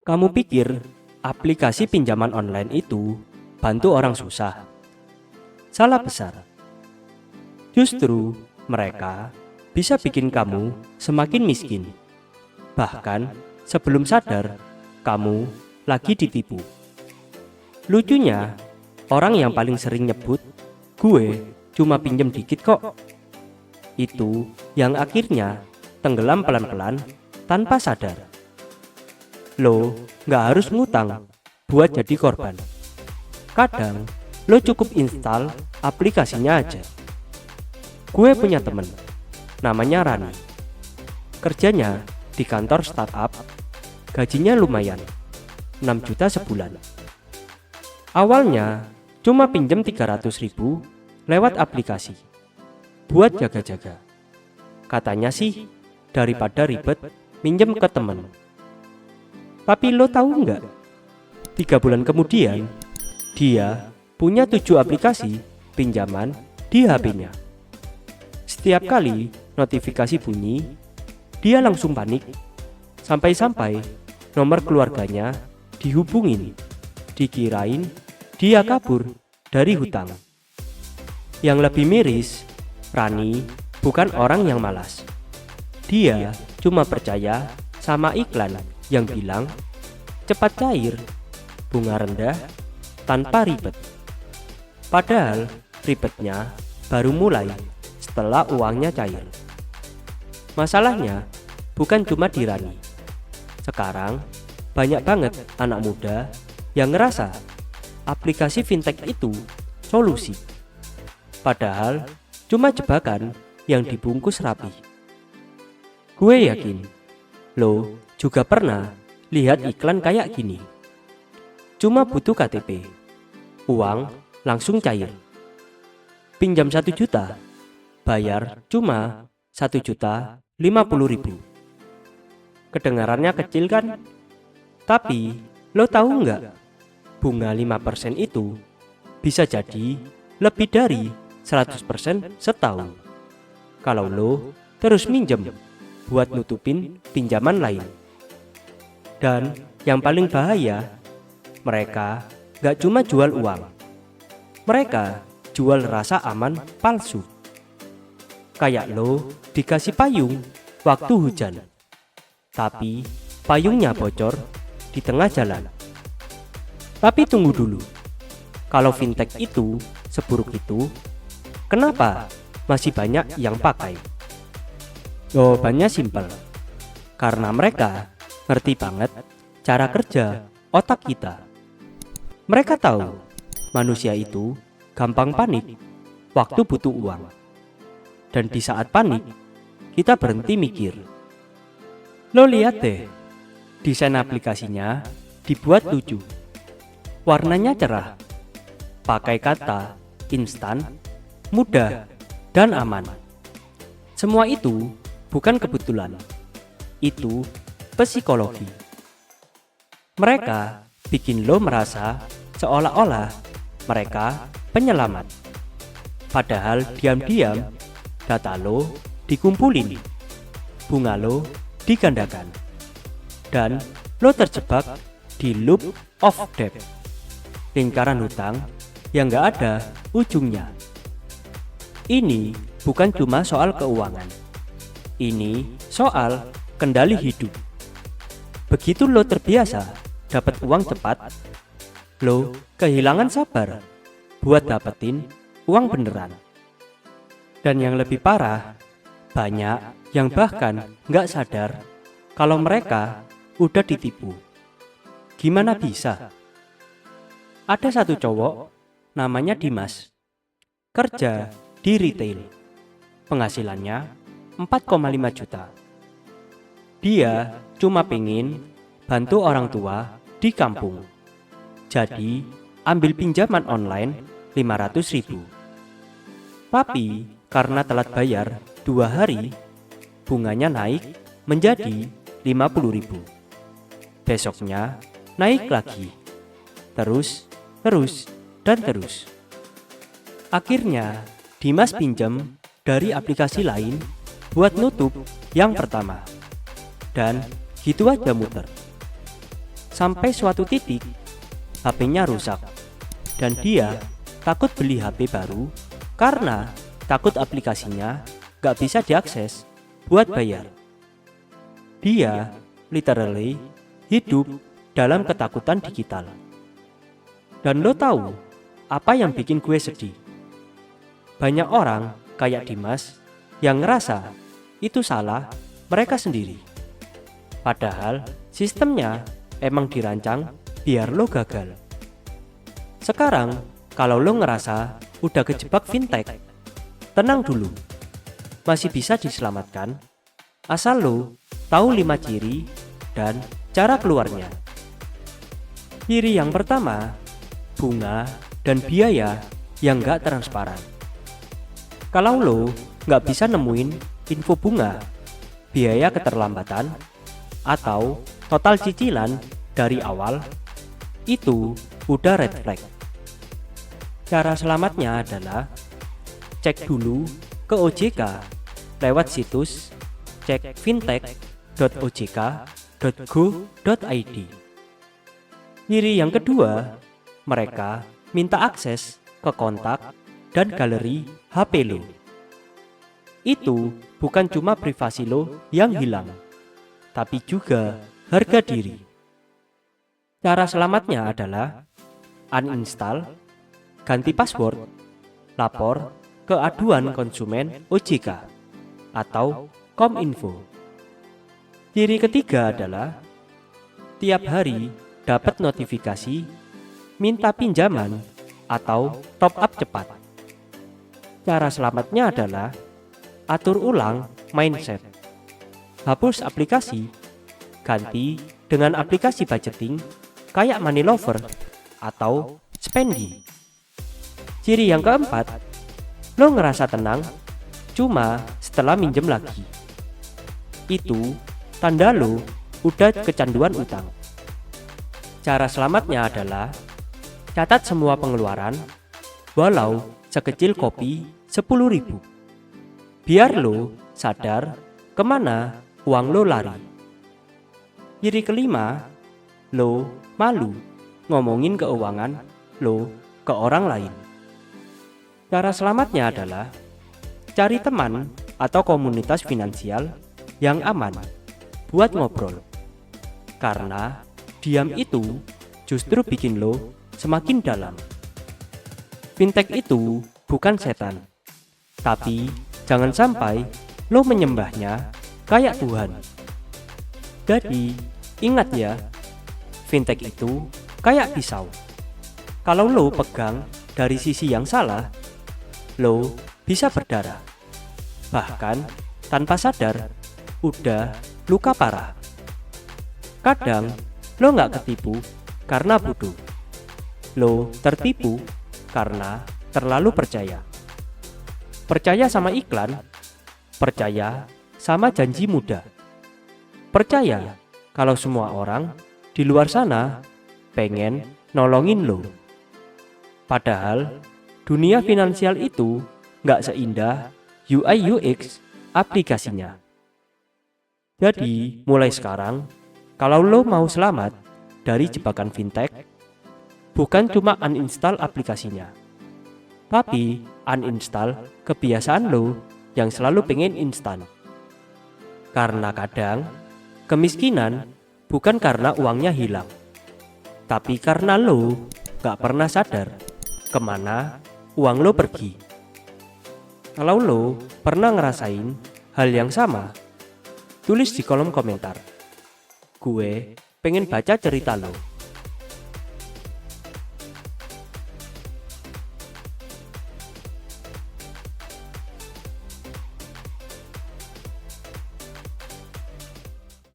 Kamu pikir aplikasi pinjaman online itu bantu orang susah? Salah besar. Justru mereka bisa bikin kamu semakin miskin. Bahkan sebelum sadar, kamu lagi ditipu. Lucunya, orang yang paling sering nyebut, "Gue cuma pinjem dikit kok." Itu yang akhirnya tenggelam pelan-pelan tanpa sadar. Lo nggak harus ngutang buat jadi korban. Kadang lo cukup install aplikasinya aja. Gue punya temen, namanya Rani. Kerjanya di kantor startup, gajinya lumayan, 6 juta sebulan. Awalnya cuma pinjem 300.000 lewat aplikasi, buat jaga-jaga. Katanya sih daripada ribet minjem ke temen. Tapi lo tahu nggak? 3 bulan kemudian, dia punya 7 aplikasi pinjaman di HP-nya. Setiap kali notifikasi bunyi, dia langsung panik. Sampai-sampai nomor keluarganya dihubungin, dikirain dia kabur dari hutang. Yang lebih miris, Rani bukan orang yang malas. Dia cuma percaya sama iklan yang bilang cepat cair, bunga rendah, tanpa ribet. Padahal ribetnya baru mulai setelah uangnya cair. Masalahnya bukan cuma di Rani. Sekarang banyak banget anak muda yang ngerasa aplikasi fintech itu solusi. Padahal cuma jebakan yang dibungkus rapi. Gue yakin lo juga pernah lihat iklan kayak gini. Cuma butuh KTP, uang langsung cair. Pinjam 1 juta, bayar cuma 1.050.000. Kedengarannya kecil kan? Tapi lo tahu nggak? Bunga 5% itu bisa jadi lebih dari 100% setahun. Kalau lo terus minjem buat nutupin pinjaman lain. Dan yang paling bahaya, mereka gak cuma jual uang. Mereka jual rasa aman palsu. Kayak lo dikasih payung waktu hujan, tapi payungnya bocor di tengah jalan. Tapi tunggu dulu, kalau fintech itu seburuk itu, kenapa masih banyak yang pakai? Jawabannya simpel, karena mereka ngerti banget cara kerja otak kita. Mereka tahu manusia itu gampang panik waktu butuh uang. Dan di saat panik, kita berhenti mikir. Lo lihat deh, desain aplikasinya dibuat lucu. Warnanya cerah, pakai kata instan, mudah, dan aman. Semua itu bukan kebetulan. Itu psikologi. Mereka bikin lo merasa seolah-olah mereka penyelamat. Padahal diam-diam data lo dikumpulin, bunga lo digandakan, dan lo terjebak di loop of debt, lingkaran hutang yang gak ada ujungnya. Ini bukan cuma soal keuangan, ini soal kendali hidup. Begitu lo terbiasa dapat uang cepat, lo kehilangan sabar buat dapetin uang beneran. Dan yang lebih parah, banyak yang bahkan nggak sadar kalau mereka udah ditipu. Gimana bisa? Ada satu cowok namanya Dimas, kerja di retail, penghasilannya 4,5 juta. Dia cuma pengen bantu orang tua di kampung. Jadi ambil pinjaman online 500.000. Tapi karena telat bayar 2 hari, bunganya naik menjadi 50.000. Besoknya naik lagi. Terus, dan terus. Akhirnya Dimas pinjam dari aplikasi lain buat nutup yang pertama. Dan gitu aja muter. Sampai suatu titik, HP-nya rusak. Dan dia takut beli HP baru karena takut aplikasinya gak bisa diakses buat bayar. Dia literally hidup dalam ketakutan digital. Dan lo tahu apa yang bikin gue sedih? Banyak orang kayak Dimas yang ngerasa itu salah mereka sendiri. Padahal sistemnya emang dirancang biar lo gagal. Sekarang kalau lo ngerasa udah kejebak fintech, tenang dulu. Masih bisa diselamatkan asal lo tahu 5 ciri dan cara keluarnya. Ciri yang pertama, bunga dan biaya yang gak transparan. Kalau lo gak bisa nemuin info bunga, biaya keterlambatan, atau total cicilan dari awal, itu udah red flag. Cara selamatnya adalah cek dulu ke OJK lewat situs cekfintech.ojk.go.id. Ciri yang kedua, mereka minta akses ke kontak dan galeri HP lo. Itu bukan cuma privasi lo yang hilang, tapi juga harga diri. Cara selamatnya adalah uninstall, ganti password, lapor ke aduan konsumen OJK atau Kominfo. Ciri ketiga adalah tiap hari dapat notifikasi minta pinjaman atau top up cepat. Cara selamatnya adalah atur ulang mindset. Hapus aplikasi, ganti dengan aplikasi budgeting kayak Money Lover atau Spendi. Ciri yang keempat, lo ngerasa tenang cuma setelah minjem lagi. Itu tanda lo udah kecanduan utang. Cara selamatnya adalah catat semua pengeluaran walau sekecil kopi 10.000. Biar lo sadar kemana uang lo lari. Ciri kelima, lo malu ngomongin keuangan lo ke orang lain. Cara selamatnya adalah cari teman atau komunitas finansial yang aman buat ngobrol. Karena diam itu justru bikin lo semakin dalam. Fintech itu bukan setan, tapi jangan sampai lo menyembahnya kayak Tuhan. Jadi ingat ya, fintech itu kayak pisau. Kalau lo pegang dari sisi yang salah, lo bisa berdarah. Bahkan tanpa sadar, udah luka parah. Kadang lo gak ketipu karena bodoh. Lo tertipu karena terlalu percaya. Percaya sama iklan, percaya sama janji mudah. Percaya kalau semua orang di luar sana pengen nolongin lo. Padahal dunia finansial itu gak seindah UI UX aplikasinya. Jadi mulai sekarang, kalau lo mau selamat dari jebakan fintech, bukan cuma uninstall aplikasinya, tapi uninstall kebiasaan lo yang selalu pengen instan. Karena kadang kemiskinan bukan karena uangnya hilang, tapi karena lo gak pernah sadar kemana uang lo pergi. Kalau lo pernah ngerasain hal yang sama, tulis di kolom komentar. Gue pengen baca cerita lo.